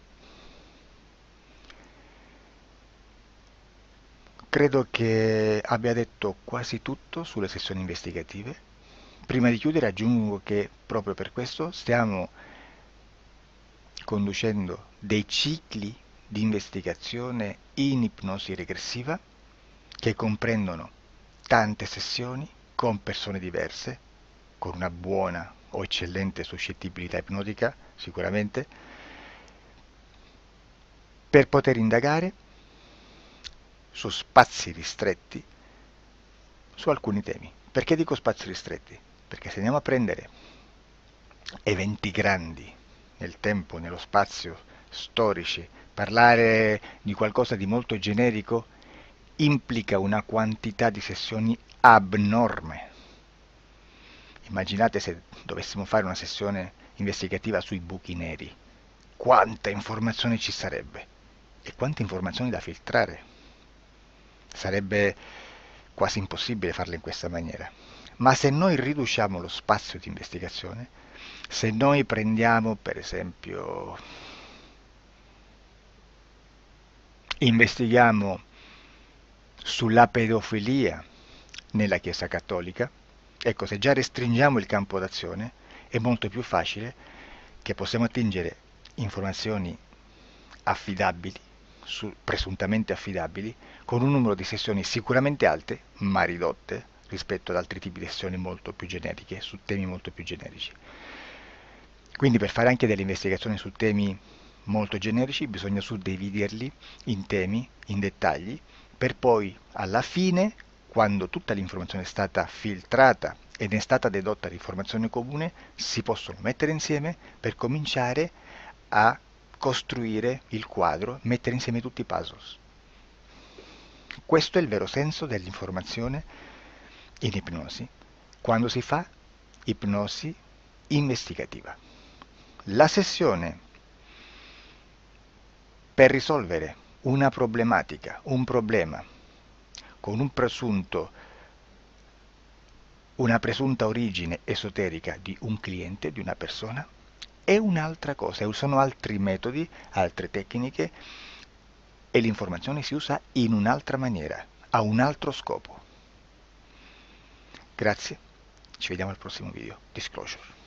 Credo che abbia detto quasi tutto sulle sessioni investigative. Prima di chiudere aggiungo che proprio per questo stiamo conducendo dei cicli di investigazione in ipnosi regressiva che comprendono tante sessioni con persone diverse, con una buona o eccellente suscettibilità ipnotica sicuramente, per poter indagare su spazi ristretti su alcuni temi. Perché dico spazi ristretti? Perché se andiamo a prendere eventi grandi nel tempo, nello spazio, storici, parlare di qualcosa di molto generico implica una quantità di sessioni abnorme. Immaginate se dovessimo fare una sessione investigativa sui buchi neri, quanta informazione ci sarebbe e quante informazioni da filtrare. Sarebbe quasi impossibile farlo in questa maniera. Ma se noi riduciamo lo spazio di investigazione, se noi prendiamo per esempio, investighiamo sulla pedofilia nella Chiesa Cattolica, ecco, se già restringiamo il campo d'azione è molto più facile che possiamo attingere informazioni affidabili, presuntamente affidabili, con un numero di sessioni sicuramente alte, ma ridotte rispetto ad altri tipi di sessioni molto più generiche, su temi molto più generici. Quindi per fare anche delle investigazioni su temi molto generici bisogna suddividerli in temi, in dettagli, per poi alla fine, quando tutta l'informazione è stata filtrata ed è stata dedotta l'informazione comune, si possono mettere insieme per cominciare a costruire il quadro, mettere insieme tutti i puzzles. Questo è il vero senso dell'informazione in ipnosi, quando si fa ipnosi investigativa. La sessione per risolvere una problematica, un problema, con una presunta origine esoterica di un cliente, di una persona, è un'altra cosa, sono altri metodi, altre tecniche e l'informazione si usa in un'altra maniera, ha un altro scopo. Grazie, ci vediamo al prossimo video. Disclosure.